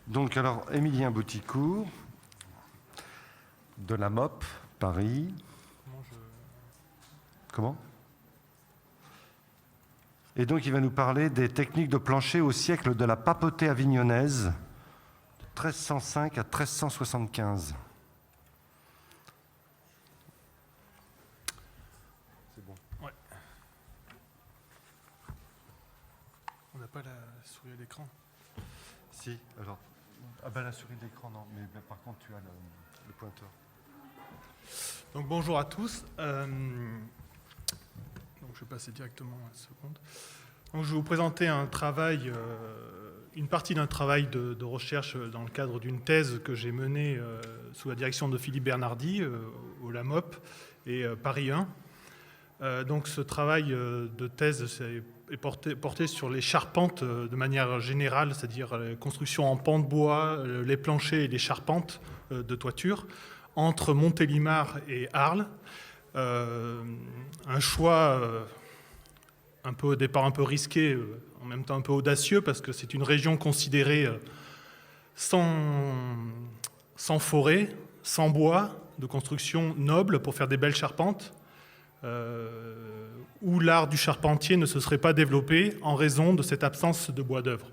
Donc, alors, Émilien Bouticourt, de la MOP, Paris. Comment Et donc, il va nous parler des techniques de plancher au siècle de la papauté avignonnaise, de 1305 à 1375. C'est bon. Ouais. On n'a pas la souris à l'écran. Si, alors. Ah ben la souris d'écran, non, mais par contre, tu as le pointeur. Donc bonjour à tous. Donc je vais passer directement à la seconde. Donc je vais vous présenter un travail, une partie d'un travail de recherche dans le cadre d'une thèse que j'ai menée sous la direction de Philippe Bernardi au LAMOP et Paris 1. Donc ce travail de thèse est porté sur les charpentes de manière générale, c'est-à-dire les constructions en pans de bois, les planchers et les charpentes de toiture entre Montélimar et Arles. Un choix au départ un peu risqué, en même temps un peu audacieux, parce que c'est une région considérée sans forêt, sans bois, de construction noble pour faire des belles charpentes, où l'art du charpentier ne se serait pas développé en raison de cette absence de bois d'œuvre.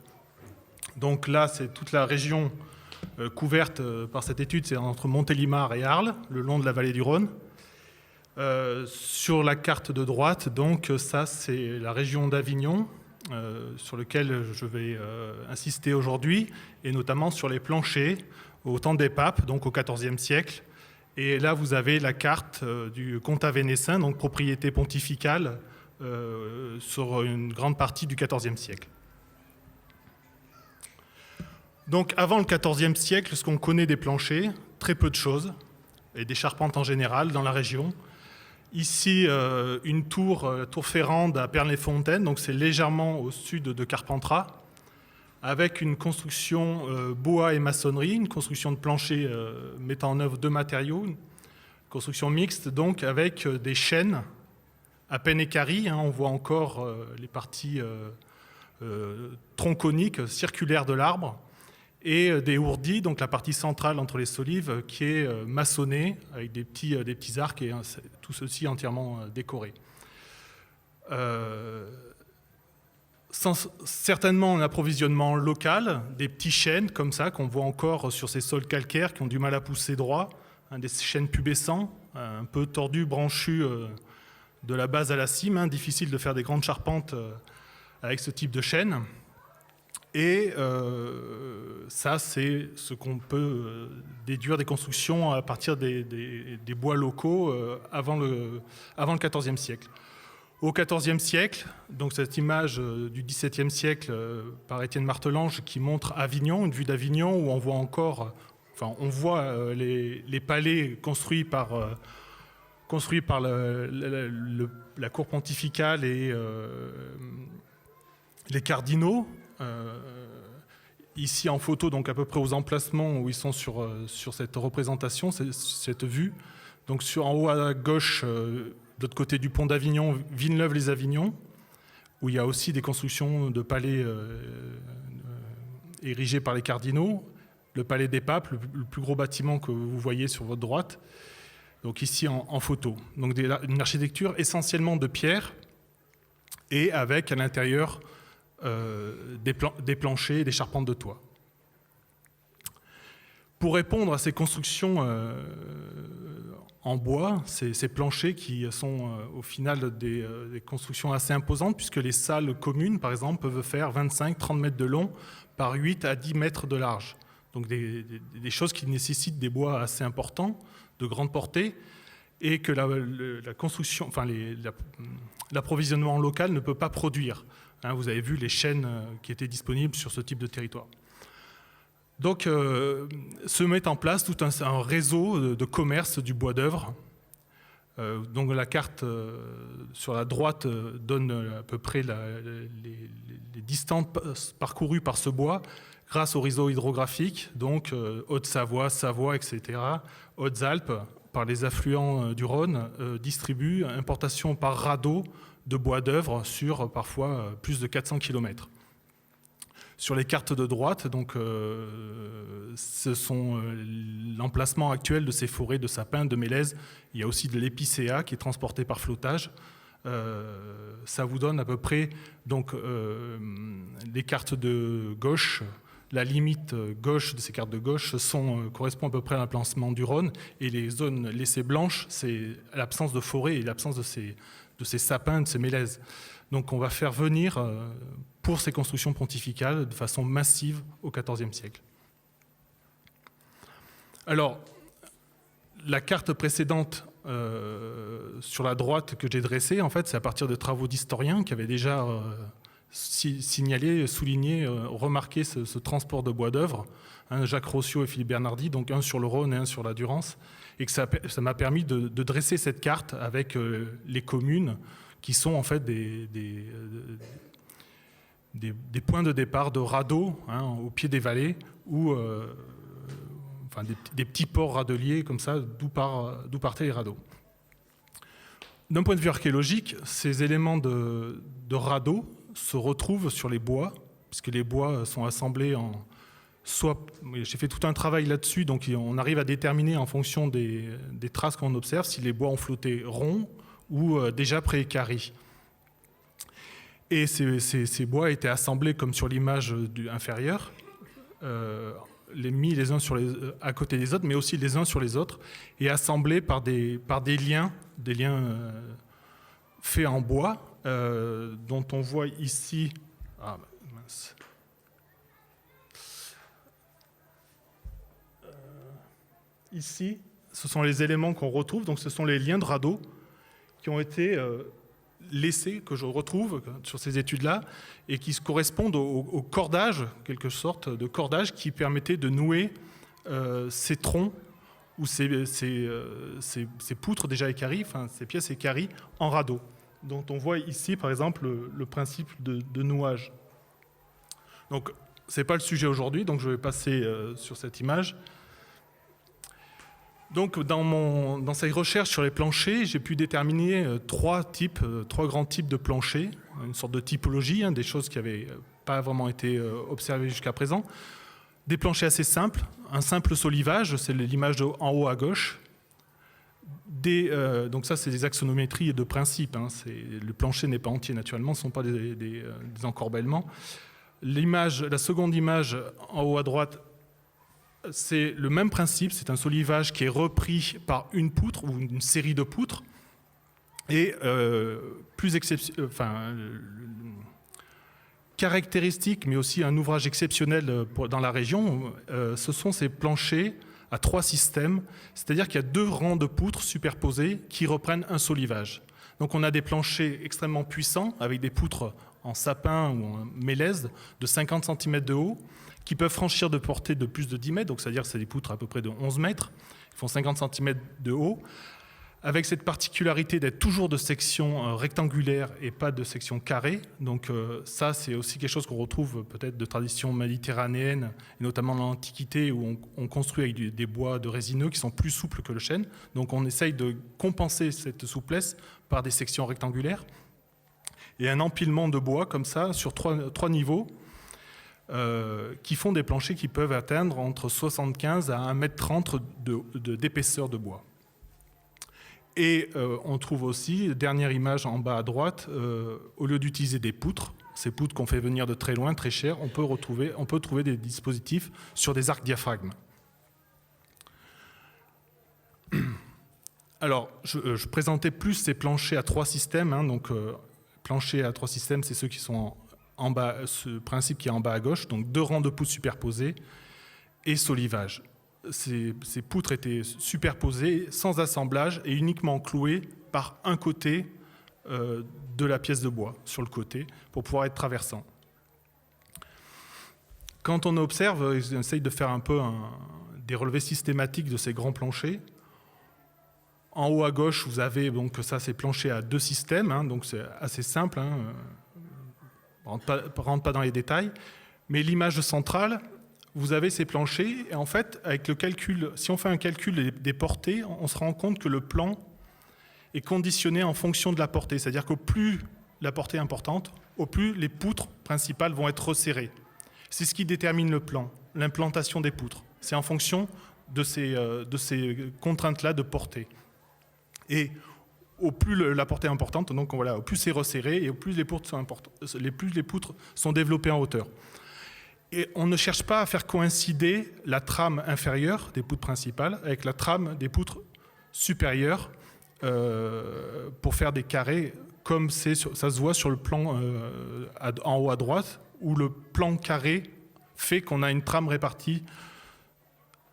Donc là, c'est toute la région couverte par cette étude, c'est entre Montélimar et Arles, le long de la vallée du Rhône. Sur la carte de droite, donc ça c'est la région d'Avignon, sur lequel je vais insister aujourd'hui, et notamment sur les planchers au temps des papes, donc au XIVe siècle. Et là vous avez la carte du comtat vénessin, donc propriété pontificale sur une grande partie du XIVe siècle. Donc avant le XIVe siècle, ce qu'on connaît des planchers, très peu de choses, et des charpentes en général dans la région. Ici, une tour Ferrande à Pernes-les-Fontaines, donc c'est légèrement au sud de Carpentras, avec une construction bois et maçonnerie, une construction de plancher mettant en œuvre deux matériaux, une construction mixte, donc avec des chênes à peine équarris, on voit encore les parties tronconiques, circulaires de l'arbre, et des ourdis, donc la partie centrale entre les solives, qui est maçonnée avec des petits arcs et tout ceci entièrement décoré. Certainement un approvisionnement local, des petits chênes comme ça qu'on voit encore sur ces sols calcaires qui ont du mal à pousser droit, des chênes pubescents, un peu tordus, branchus de la base à la cime, difficile de faire des grandes charpentes avec ce type de chêne. Et ça, c'est ce qu'on peut déduire des constructions à partir des bois locaux avant le XIVe siècle. Au XIVe siècle, donc cette image du XVIIe siècle par Étienne Martelange qui montre Avignon, une vue d'Avignon où on voit encore, on voit les palais construits par la cour pontificale et les cardinaux. Ici en photo, donc à peu près aux emplacements où ils sont sur cette représentation, cette vue. Donc en haut à gauche, de l'autre côté du pont d'Avignon, Villeneuve-les-Avignon, où il y a aussi des constructions de palais érigés par les cardinaux. Le palais des papes, le plus gros bâtiment que vous voyez sur votre droite. Donc ici en photo. Donc une architecture essentiellement de pierre et avec à l'intérieur des planchers et des charpentes de toit. Pour répondre à ces constructions en bois, ces planchers qui sont au final des constructions assez imposantes, puisque les salles communes, par exemple, peuvent faire 25-30 mètres de long par 8 à 10 mètres de large. Donc des choses qui nécessitent des bois assez importants, de grande portée, et que la construction, l'approvisionnement local ne peut pas produire. Vous avez vu les chênes qui étaient disponibles sur ce type de territoire. Donc, se met en place tout un réseau de commerce du bois d'œuvre. Donc, la carte sur la droite donne à peu près les distances parcourues par ce bois grâce au réseau hydrographique, donc Haute-Savoie, Savoie, etc., Hautes-Alpes, par les affluents du Rhône, distribuent importation par radeau de bois d'œuvre sur parfois plus de 400 km. Sur les cartes de droite, donc, ce sont l'emplacement actuel de ces forêts de sapins, de mélèzes. Il y a aussi de l'épicéa qui est transporté par flottage. Ça vous donne à peu près donc, les cartes de gauche. La limite gauche de ces cartes de gauche correspond à peu près à l'emplacement du Rhône. Et les zones laissées blanches, c'est l'absence de forêt et l'absence de ces sapins, de ces mélèzes. Donc on va faire venir, pour ces constructions pontificales, de façon massive au XIVe siècle. Alors, la carte précédente sur la droite que j'ai dressée, en fait, c'est à partir de travaux d'historiens qui avaient déjà signalé, souligné, remarqué ce transport de bois d'œuvre, Jacques Rossiot et Philippe Bernardi, donc un sur le Rhône et un sur la Durance, et que ça m'a permis de dresser cette carte avec les communes qui sont en fait des points de départ de radeaux au pied des vallées ou enfin des petits ports radeliers comme ça d'où partaient les radeaux. D'un point de vue archéologique, ces éléments de radeaux se retrouvent sur les bois, puisque les bois sont assemblés en j'ai fait tout un travail là-dessus, donc on arrive à déterminer en fonction des traces qu'on observe si les bois ont flotté ronds ou déjà prééquarris. Et ces bois étaient assemblés comme sur l'image inférieure, mis les uns à côté des autres, mais aussi les uns sur les autres, et assemblés par des liens faits en bois, dont on voit ici... Ah, mince. Ici, ce sont les éléments qu'on retrouve, donc ce sont les liens de radeaux qui ont été laissés, que je retrouve sur ces études-là, et qui correspondent au cordage, quelque sorte de cordage qui permettait de nouer ces troncs ou ces poutres déjà équarries, enfin ces pièces équarries en radeaux, dont on voit ici par exemple le principe de nouage. Donc ce n'est pas le sujet aujourd'hui, donc je vais passer sur cette image. Donc, dans ces recherches sur les planchers, j'ai pu déterminer trois grands types de planchers, une sorte de typologie, des choses qui n'avaient pas vraiment été observées jusqu'à présent. Des planchers assez simples, un simple solivage, c'est l'image en haut à gauche. Donc ça, c'est des axonométries de principe. Le plancher n'est pas entier naturellement, ce ne sont pas des encorbellements. La seconde image en haut à droite, c'est le même principe, c'est un solivage qui est repris par une poutre ou une série de poutres. Et caractéristique, mais aussi un ouvrage exceptionnel dans la région, ce sont ces planchers à 3 systèmes, c'est-à-dire qu'il y a 2 rangs de poutres superposés qui reprennent un solivage. Donc on a des planchers extrêmement puissants, avec des poutres en sapin ou en mélèze de 50 cm de haut, qui peuvent franchir de portée de plus de 10 mètres, donc c'est-à-dire que c'est des poutres à peu près de 11 mètres, ils font 50 cm de haut, avec cette particularité d'être toujours de section rectangulaire et pas de section carrée. Donc ça, c'est aussi quelque chose qu'on retrouve peut-être de tradition méditerranéenne, et notamment dans l'Antiquité, où on construit avec des bois de résineux qui sont plus souples que le chêne. Donc on essaye de compenser cette souplesse par des sections rectangulaires. Et un empilement de bois comme ça, sur 3 niveaux, qui font des planchers qui peuvent atteindre entre 75 à 1,30 m d'épaisseur de bois. Et on trouve aussi, dernière image en bas à droite, au lieu d'utiliser des poutres, ces poutres qu'on fait venir de très loin, très chères, on peut trouver des dispositifs sur des arcs diaphragmes. Alors, je présentais plus ces planchers à 3 systèmes. Donc, planchers à 3 systèmes, c'est ceux qui sont en bas, ce principe qui est en bas à gauche, donc 2 rangs de poutres superposés et solivage. Ces poutres étaient superposées, sans assemblage et uniquement clouées par un côté de la pièce de bois, sur le côté, pour pouvoir être traversant. Quand on observe, on essaye de faire un peu des relevés systématiques de ces grands planchers. En haut à gauche, vous avez donc ça, c'est plancher à 2 systèmes, donc c'est assez simple, on ne rentre pas dans les détails. Mais l'image centrale, vous avez ces planchers, et en fait, avec le calcul, si on fait un calcul des portées, on se rend compte que le plan est conditionné en fonction de la portée. C'est-à-dire qu'au plus la portée est importante, au plus les poutres principales vont être resserrées. C'est ce qui détermine le plan, l'implantation des poutres. C'est en fonction de ces contraintes-là de portée. Et au plus la portée est importante, donc voilà, au plus c'est resserré et au plus les poutres sont développées en hauteur. Et on ne cherche pas à faire coïncider la trame inférieure des poutres principales avec la trame des poutres supérieures pour faire des carrés comme ça se voit sur le plan en haut à droite, où le plan carré fait qu'on a une trame répartie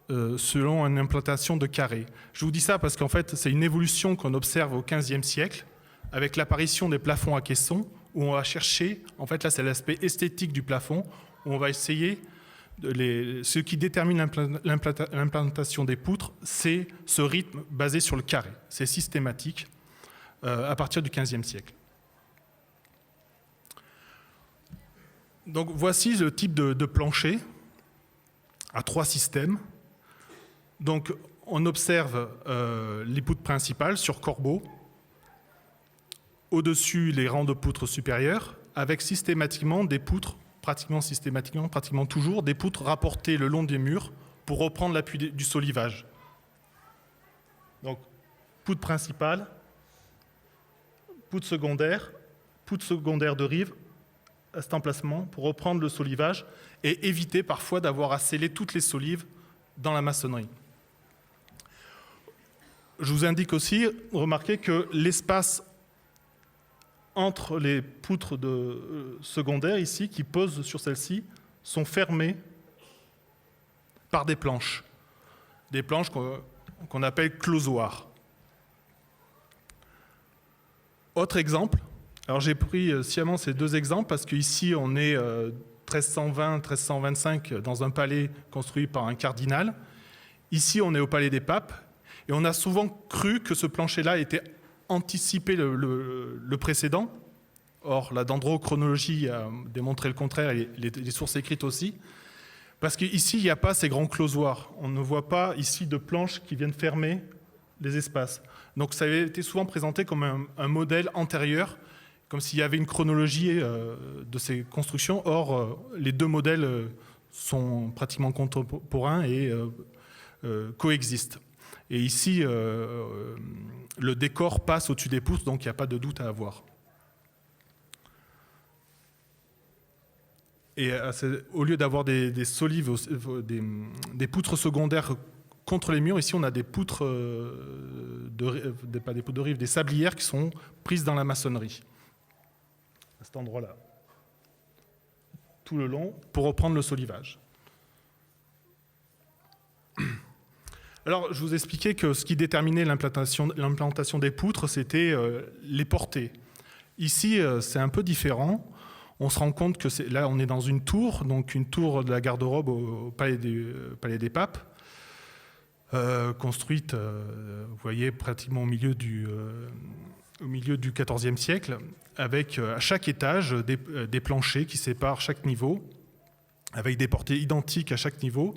selon une implantation de carré. Je vous dis ça parce qu'en fait, c'est une évolution qu'on observe au XVe siècle avec l'apparition des plafonds à caissons, où on va chercher, en fait là c'est l'aspect esthétique du plafond, où on va essayer, ce qui détermine l'implantation des poutres, c'est ce rythme basé sur le carré. C'est systématique à partir du XVe siècle. Donc voici le type de plancher à 3 systèmes. Donc on observe les poutres principales sur corbeau, au-dessus les rangs de poutres supérieures, avec systématiquement des poutres, pratiquement toujours, des poutres rapportées le long des murs pour reprendre l'appui du solivage. Donc poutre principale, poutre secondaire de rive, à cet emplacement pour reprendre le solivage et éviter parfois d'avoir à sceller toutes les solives dans la maçonnerie. Je vous indique aussi, remarquez que l'espace entre les poutres secondaires ici, qui posent sur celle-ci, sont fermés par des planches qu'on appelle closoirs. Autre exemple, alors j'ai pris sciemment ces 2 exemples parce qu'ici on est 1320-1325 dans un palais construit par un cardinal. Ici on est au palais des papes et on a souvent cru que ce plancher-là était anticipé le précédent. Or la dendrochronologie a démontré le contraire et les sources écrites aussi. Parce qu'ici il n'y a pas ces grands closoirs. On ne voit pas ici de planches qui viennent fermer les espaces. Donc ça avait été souvent présenté comme un modèle antérieur, comme s'il y avait une chronologie de ces constructions. Or, les 2 modèles sont pratiquement contemporains et coexistent. Et ici, le décor passe au-dessus des poutres, donc il n'y a pas de doute à avoir. Et au lieu d'avoir des solives, des poutres secondaires contre les murs, ici on a des poutres, pas des poutres de rive, des sablières qui sont prises dans la maçonnerie. À cet endroit-là, tout le long, pour reprendre le solivage. Alors, je vous expliquais que ce qui déterminait l'implantation des poutres, c'était les portées. Ici, c'est un peu différent. On se rend compte que là, on est dans une tour, donc une tour de la garde-robe au palais des papes, construite, vous voyez, pratiquement au milieu du XIVe siècle, avec à chaque étage des planchers qui séparent chaque niveau, avec des portées identiques à chaque niveau.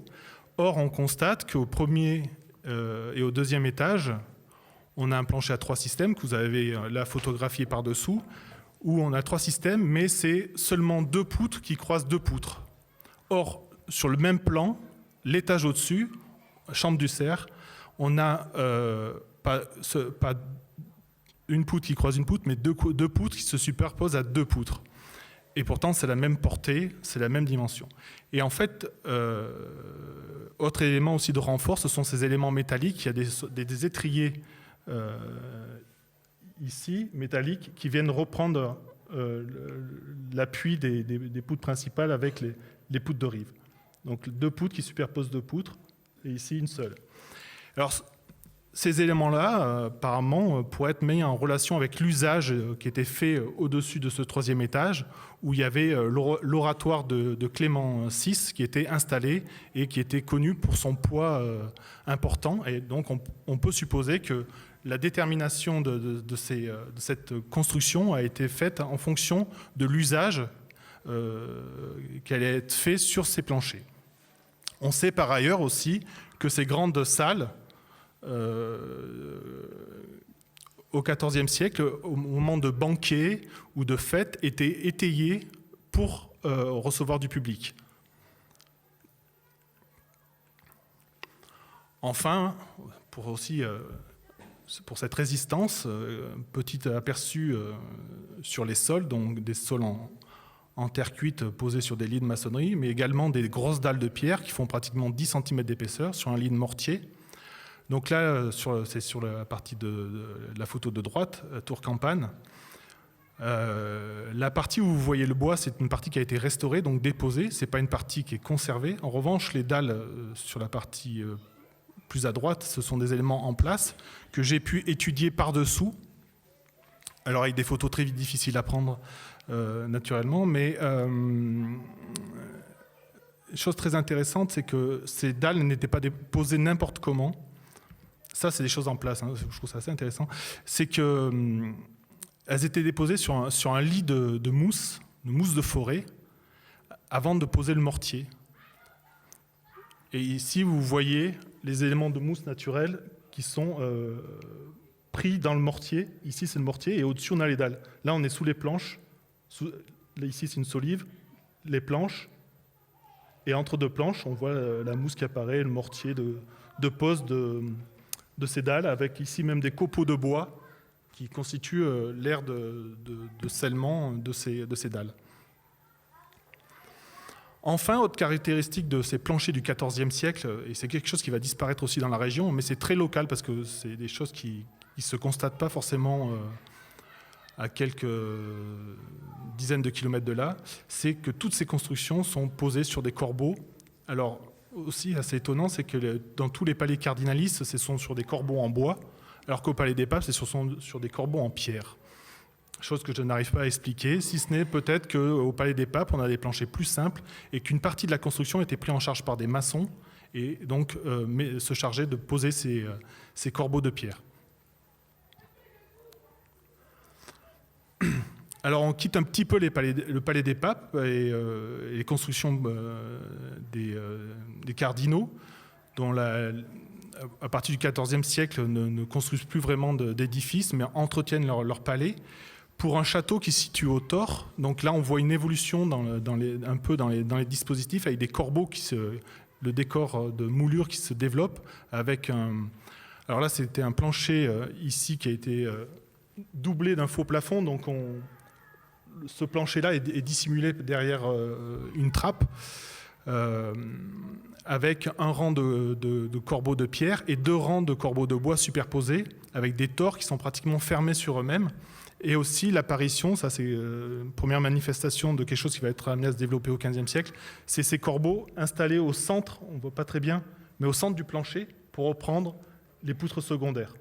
Or, on constate qu'au premier et au 2e étage, on a un plancher à 3 systèmes, que vous avez là photographié par-dessous, où on a 3 systèmes, mais c'est seulement 2 poutres qui croisent 2 poutres. Or, sur le même plan, l'étage au-dessus, chambre du cerf, on n'a pas une poutre qui croise une poutre, mais 2 poutres qui se superposent à 2 poutres. Et pourtant, c'est la même portée, c'est la même dimension. Et en fait, autre élément aussi de renfort, ce sont ces éléments métalliques. Il y a des étriers ici, métalliques, qui viennent reprendre l'appui des poutres principales avec les poutres de rive. Donc 2 poutres qui superposent 2 poutres, et ici une seule. Alors, ces éléments-là, apparemment, pourraient être mis en relation avec l'usage qui était fait au-dessus de ce 3e étage, où il y avait l'oratoire de Clément VI qui était installé et qui était connu pour son poids important. Et donc, on peut supposer que la détermination de cette construction a été faite en fonction de l'usage qui allait être fait sur ces planchers. On sait par ailleurs aussi que ces grandes salles, au XIVe siècle, au moment de banquets ou de fêtes, étaient étayées pour recevoir du public. Enfin, pour cette résistance, petit aperçu sur les sols, donc des sols en terre cuite posés sur des lits de maçonnerie, mais également des grosses dalles de pierre qui font pratiquement 10 cm d'épaisseur sur un lit de mortier. Donc là, c'est sur la partie de la photo de droite, Tour Campane. La partie où vous voyez le bois, c'est une partie qui a été restaurée, donc déposée. Ce n'est pas une partie qui est conservée. En revanche, les dalles sur la partie plus à droite, ce sont des éléments en place que j'ai pu étudier par-dessous. Alors avec des photos très difficiles à prendre naturellement, mais chose très intéressante, c'est que ces dalles n'étaient pas posées n'importe comment. Ça, c'est des choses en place, hein, je trouve ça assez intéressant. C'est qu'elles étaient déposées sur un lit de mousse de forêt, avant de poser le mortier. Et ici, vous voyez les éléments de mousse naturelle qui sont pris dans le mortier. Ici, c'est le mortier, et au-dessus, on a les dalles. Là, on est sous les planches. Là, ici, c'est une solive, les planches. Et entre deux planches, on voit la mousse qui apparaît, le mortier de pose de ces dalles, avec ici même des copeaux de bois qui constituent l'aire de scellement de ces dalles. Enfin, autre caractéristique de ces planchers du XIVe siècle, et c'est quelque chose qui va disparaître aussi dans la région, mais c'est très local parce que c'est des choses qui ne se constatent pas forcément à quelques dizaines de kilomètres de là, c'est que toutes ces constructions sont posées sur des corbeaux. Alors, aussi assez étonnant, c'est que dans tous les palais cardinalistes, ce sont sur des corbeaux en bois, alors qu'au palais des papes, c'est sur des corbeaux en pierre. Chose que je n'arrive pas à expliquer, si ce n'est peut-être qu'au palais des papes, on a des planchers plus simples et qu'une partie de la construction était prise en charge par des maçons et donc se chargeaient de poser ces corbeaux de pierre. Alors on quitte un petit peu le palais des papes et les constructions des cardinaux, dont à partir du XIVe siècle ne construisent plus vraiment d'édifices, mais entretiennent leur palais, pour un château qui se situe au Thor. Donc là on voit une évolution un peu dans les dispositifs, avec des corbeaux, le décor de moulure qui se développe, avec alors là c'était un plancher ici qui a été doublé d'un faux plafond, donc ce plancher-là est dissimulé derrière une trappe avec un rang de corbeaux de pierre et 2 rangs de corbeaux de bois superposés avec des tors qui sont pratiquement fermés sur eux-mêmes. Et aussi l'apparition, ça c'est une première manifestation de quelque chose qui va être amené à se développer au XVe siècle, c'est ces corbeaux installés au centre, on ne voit pas très bien, mais au centre du plancher pour reprendre les poutres secondaires.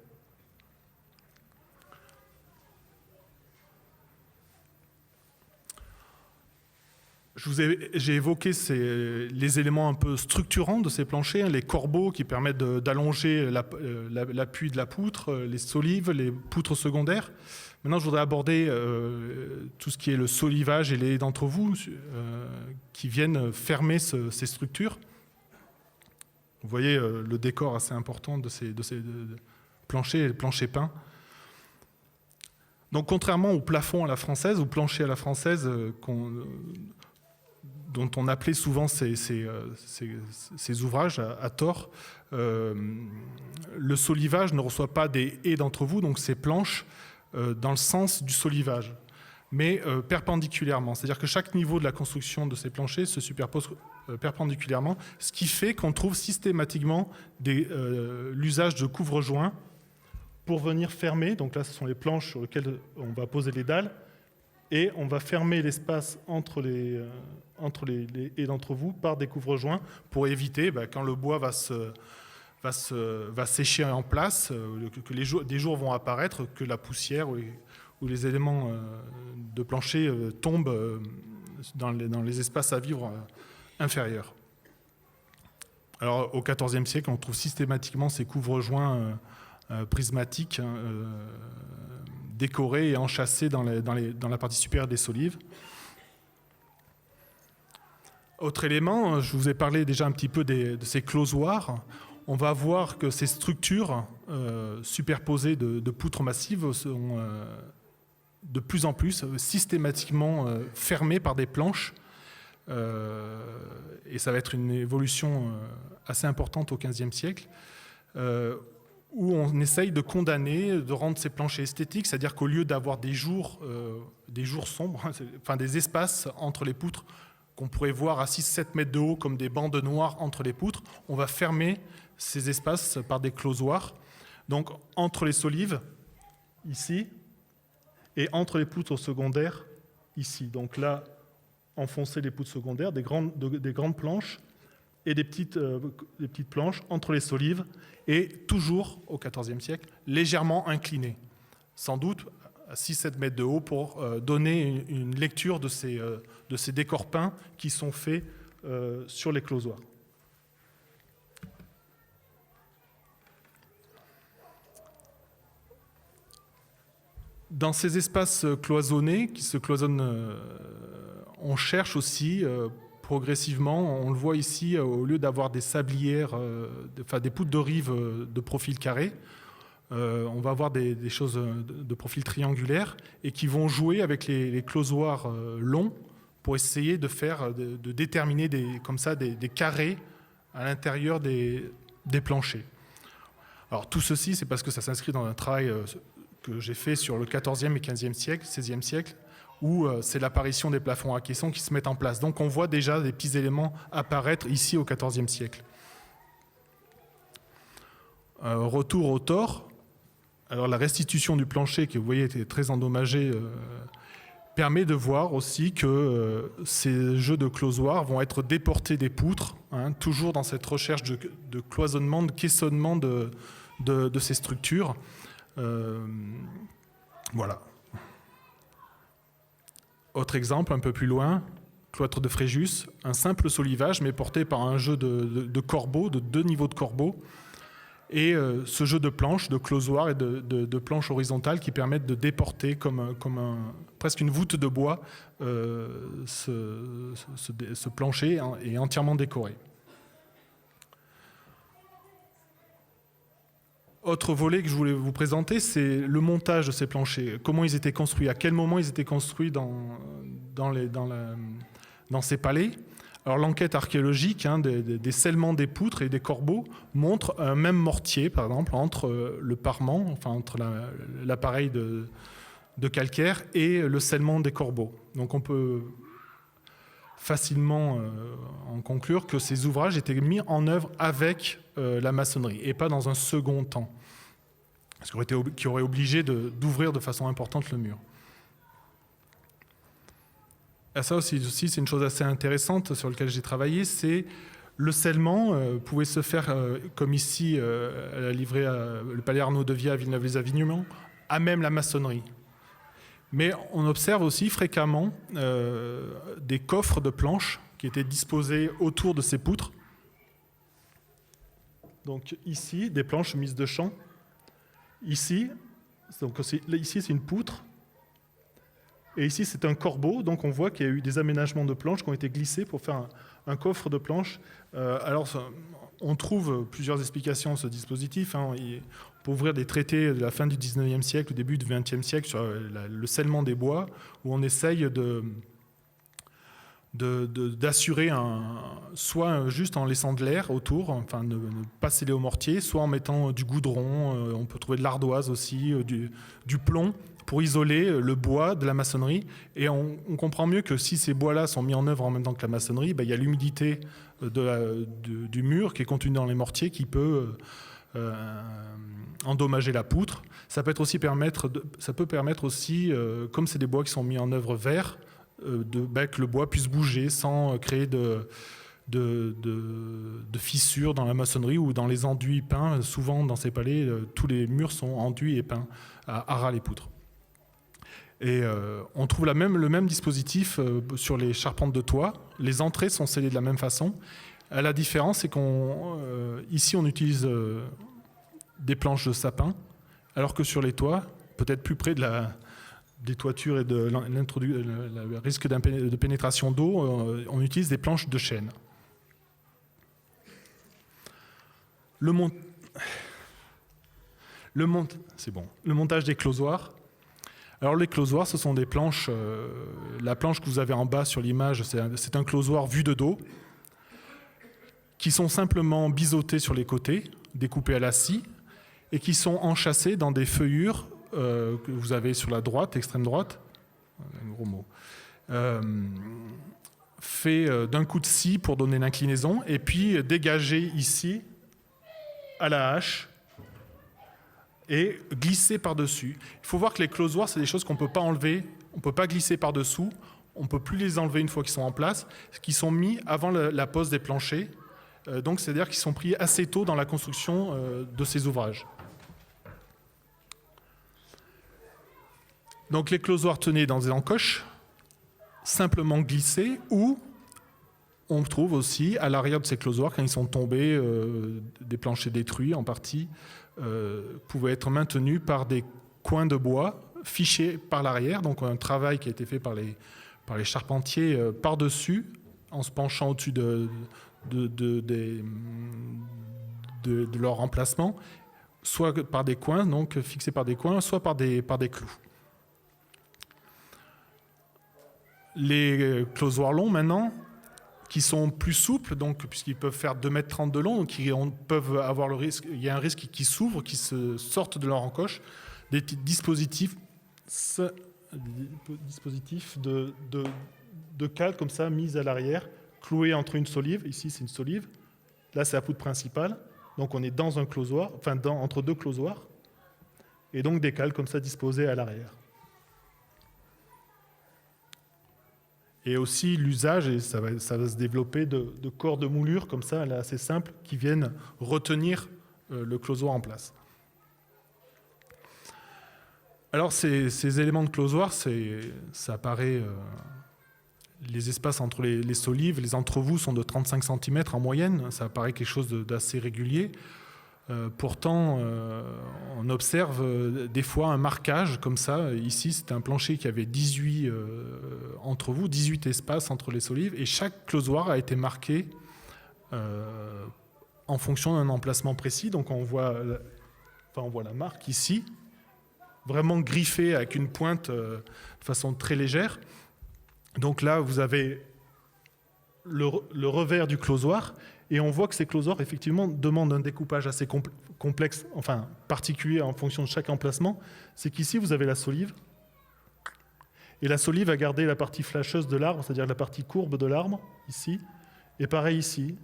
J'ai évoqué les éléments un peu structurants de ces planchers, les corbeaux qui permettent d'allonger l'appui de la poutre, les solives, les poutres secondaires. Maintenant, je voudrais aborder tout ce qui est le solivage et les haies d'entrevous qui viennent fermer ces structures. Vous voyez le décor assez important de ces planchers et les planchers peints. Donc, contrairement au plafond à la française, au plancher à la française, dont on appelait souvent ces ouvrages à tort, le solivage ne reçoit pas des haies d'entrevous, donc ces planches dans le sens du solivage, mais perpendiculairement. C'est-à-dire que chaque niveau de la construction de ces planchers se superpose perpendiculairement, ce qui fait qu'on trouve systématiquement l'usage de couvre-joints pour venir fermer. Donc là, ce sont les planches sur lesquelles on va poser les dalles, et on va fermer l'espace entre les haies d'entrevous par des couvre-joints pour éviter, quand le bois va sécher en place, que des jours vont apparaître, que la poussière ou les éléments de plancher tombent dans les espaces à vivre inférieurs. Alors au XIVe siècle, on trouve systématiquement ces couvre-joints prismatiques décorés et enchâssés dans la partie supérieure des solives. Autre élément, je vous ai parlé déjà un petit peu de ces closoirs. On va voir que ces structures superposées de poutres massives sont de plus en plus systématiquement fermées par des planches. Et ça va être une évolution assez importante au XVe siècle. où on essaye de condamner, de rendre ces planchers esthétiques, c'est-à-dire qu'au lieu d'avoir des jours sombres, enfin des espaces entre les poutres qu'on pourrait voir à 6-7 mètres de haut comme des bandes noires entre les poutres, on va fermer ces espaces par des closoirs. Donc entre les solives, ici, et entre les poutres secondaires, ici. Donc là, enfoncer les poutres secondaires, des grandes planches, et des petites planches entre les solives, et toujours, au XIVe siècle, légèrement inclinées, sans doute à 6-7 mètres de haut, pour donner une lecture de ces décors peints qui sont faits sur les closoirs. Dans ces espaces cloisonnés, qui se cloisonnent, on cherche aussi progressivement, on le voit ici, au lieu d'avoir des sablières, des poutres de rive de profil carré, on va avoir des choses de profil triangulaire et qui vont jouer avec les closoirs longs pour essayer de déterminer comme ça des carrés à l'intérieur des planchers. Alors tout ceci, c'est parce que ça s'inscrit dans un travail que j'ai fait sur le XIVe et XVe siècle, XVIe siècle, où c'est l'apparition des plafonds à caissons qui se mettent en place. Donc on voit déjà des petits éléments apparaître ici au XIVe siècle. Retour au tore. Alors la restitution du plancher, que vous voyez était très endommagé, permet de voir aussi que ces jeux de closoirs vont être déportés des poutres, toujours dans cette recherche de cloisonnement, de caissonnement de ces structures. Voilà. Autre exemple, un peu plus loin, cloître de Fréjus, un simple solivage, mais porté par un jeu de corbeaux, de 2 niveaux de corbeaux, et ce jeu de planches, de closoirs et de planches horizontales qui permettent de déporter comme presque une voûte de bois ce plancher est entièrement décoré. Autre volet que je voulais vous présenter, c'est le montage de ces planchers. Comment ils étaient construits, à quel moment ils étaient construits dans ces palais. Alors l'enquête archéologique des scellements des poutres et des corbeaux montre un même mortier, par exemple, entre le parement, enfin entre l'appareil de calcaire et le scellement des corbeaux. Donc on peut facilement en conclure que ces ouvrages étaient mis en œuvre avec la maçonnerie et pas dans un second temps, ce qui aurait obligé d'ouvrir de façon importante le mur. Et ça aussi, c'est une chose assez intéressante sur laquelle j'ai travaillé, c'est le scellement pouvait se faire comme ici, elle a livré le palais Arnaud de Via à Villeneuve-les-Avignon, à même la maçonnerie. Mais on observe aussi fréquemment des coffres de planches qui étaient disposés autour de ces poutres. Donc ici, des planches mises de champ. Ici, c'est une poutre. Et ici, c'est un corbeau. Donc on voit qu'il y a eu des aménagements de planches qui ont été glissés pour faire un coffre de planches. Alors, on trouve plusieurs explications à ce dispositif. On peut ouvrir des traités de la fin du 19e siècle, au début du 20e siècle, sur le scellement des bois, où on essaye d'assurer soit juste en laissant de l'air autour, enfin ne pas sceller au mortier, soit en mettant du goudron, on peut trouver de l'ardoise aussi, du plomb, pour isoler le bois de la maçonnerie. Et on comprend mieux que si ces bois-là sont mis en œuvre en même temps que la maçonnerie, il y a l'humidité du mur qui est contenue dans les mortiers qui peut endommager la poutre. Ça peut permettre aussi, comme c'est des bois qui sont mis en œuvre verts, que le bois puisse bouger sans créer de fissures dans la maçonnerie ou dans les enduits peints. Souvent, dans ces palais, tous les murs sont enduits et peints à ras les poutres. Et on trouve le même dispositif sur les charpentes de toit. Les entrées sont scellées de la même façon. La différence, c'est qu'ici, on utilise des planches de sapin, alors que sur les toits, peut-être plus près des toitures et de le risque de pénétration d'eau, on utilise des planches de chêne. Le montage des closoirs. Alors les closoirs, ce sont des planches. La planche que vous avez en bas sur l'image, c'est un closoir vu de dos, qui sont simplement biseautés sur les côtés, découpés à la scie et qui sont enchâssés dans des feuillures que vous avez sur la droite, extrême droite, un gros mot, fait d'un coup de scie pour donner l'inclinaison et puis dégagé ici à la hache et glissé par-dessus. Il faut voir que les closoirs, c'est des choses qu'on ne peut pas enlever, on ne peut pas glisser par-dessous, on ne peut plus les enlever une fois qu'ils sont en place, qui sont mis avant la pose des planchers. Donc, c'est-à-dire qu'ils sont pris assez tôt dans la construction de ces ouvrages. Donc, les closoirs tenaient dans des encoches, simplement glissés, ou on trouve aussi à l'arrière de ces closoirs, quand ils sont tombés, des planchers détruits en partie, pouvaient être maintenus par des coins de bois fichés par l'arrière, donc un travail qui a été fait par les charpentiers par-dessus, en se penchant au-dessus de leur emplacement, soit par des coins, donc fixés par des coins, soit par des clous. Les closoirs longs maintenant, qui sont plus souples, donc, puisqu'ils peuvent faire 2,30 m de long, donc peuvent avoir le risque, il y a un risque qu'ils s'ouvrent, qu'ils se sortent de leur encoche, des petits dispositifs de cale comme ça, mis à l'arrière, cloués entre une solive, ici c'est une solive, là c'est la poutre principale, donc on est dans un closoir, enfin entre deux closoirs, et donc des cales comme ça disposées à l'arrière. Et aussi l'usage, et ça va se développer, de corps de moulure comme ça, là, assez simples, qui viennent retenir le closoir en place. Alors ces éléments de closoir, ça apparaît, les espaces entre les solives, les entrevous sont de 35 cm en moyenne, ça apparaît quelque chose d'assez régulier. Pourtant, on observe des fois un marquage comme ça. Ici, c'était un plancher qui avait 18 entrevous, 18 espaces entre les solives, et chaque closoir a été marqué en fonction d'un emplacement précis. Donc on voit la marque ici, vraiment griffée avec une pointe de façon très légère. Donc là, vous avez le revers du closoir. Et on voit que ces closoirs, effectivement, demandent un découpage assez complexe, enfin particulier en fonction de chaque emplacement. C'est qu'ici, vous avez la solive. Et la solive a gardé la partie flasheuse de l'arbre, c'est-à-dire la partie courbe de l'arbre, ici. Et pareil ici.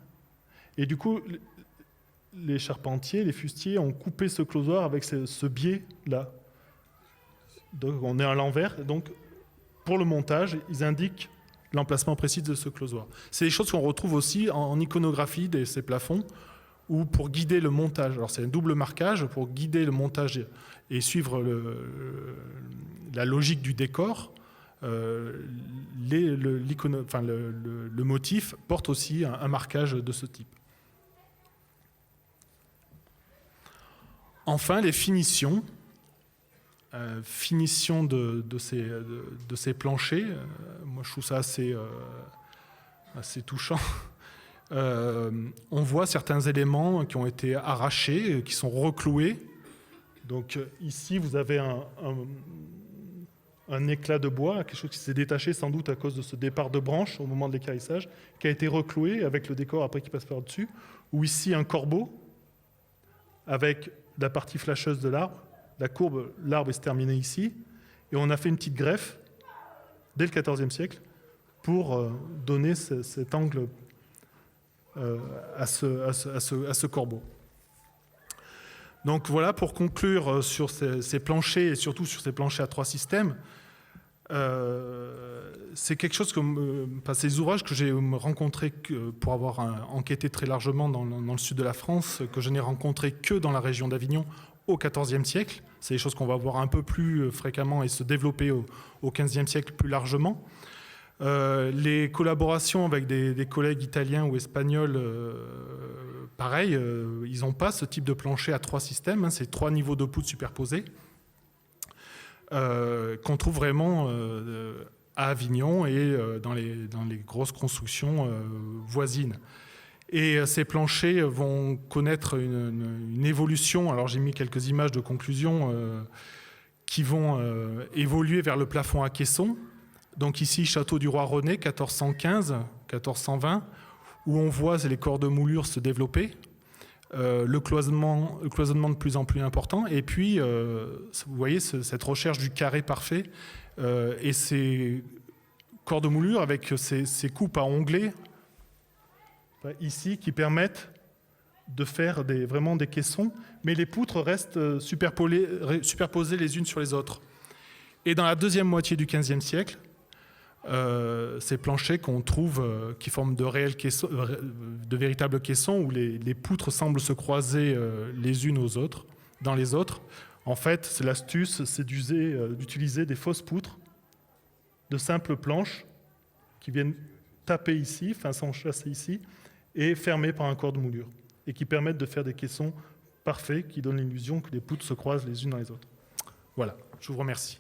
Et du coup, les charpentiers, les fustiers ont coupé ce closoir avec ce biais-là. Donc on est à l'envers. Donc, pour le montage, ils indiquent l'emplacement précis de ce closoir. C'est des choses qu'on retrouve aussi en iconographie de ces plafonds, ou pour guider le montage. Alors c'est un double marquage pour guider le montage et suivre la logique du décor. Le motif porte aussi un marquage de ce type. Enfin, les finitions. Finition de ces planchers. Moi, je trouve ça assez touchant. On voit certains éléments qui ont été arrachés, qui sont recloués. Donc ici, vous avez un éclat de bois, quelque chose qui s'est détaché sans doute à cause de ce départ de branche au moment de l'équarrissage, qui a été recloué avec le décor après qui passe par-dessus. Ou ici, un corbeau avec la partie flasheuse de l'arbre. La courbe, l'arbre est terminé ici, et on a fait une petite greffe dès le XIVe siècle pour donner cet angle à ce corbeau. Donc voilà, pour conclure sur ces planchers, et surtout sur ces planchers à 3 systèmes, c'est quelque chose ces ouvrages que j'ai rencontrés pour avoir enquêté très largement dans le sud de la France, que je n'ai rencontrés que dans la région d'Avignon, au XIVe siècle. C'est des choses qu'on va voir un peu plus fréquemment et se développer au XVe siècle plus largement. Les collaborations avec des collègues italiens ou espagnols, pareil, ils n'ont pas ce type de plancher à 3 systèmes, c'est 3 niveaux de poutres superposés, qu'on trouve vraiment à Avignon et dans les grosses constructions voisines. Et ces planchers vont connaître une évolution. Alors j'ai mis quelques images de conclusion qui vont évoluer vers le plafond à caisson. Donc ici, Château du Roi René, 1415, 1420, où on voit les corps de moulure se développer. le cloisonnement de plus en plus important, et puis vous voyez cette recherche du carré parfait et ces corps de moulure avec ces coupes à onglets ici qui permettent de faire vraiment des caissons, mais les poutres restent superposées les unes sur les autres. Et dans la deuxième moitié du XVe siècle, ces planchers qu'on trouve qui forment de véritables caissons où les poutres semblent se croiser les unes aux autres, dans les autres. En fait, l'astuce, c'est d'utiliser des fausses poutres, de simples planches qui viennent taper ici, enfin s'enchasser ici, et fermées par un corps de moulure, et qui permettent de faire des caissons parfaits qui donnent l'illusion que les poutres se croisent les unes dans les autres. Voilà, je vous remercie.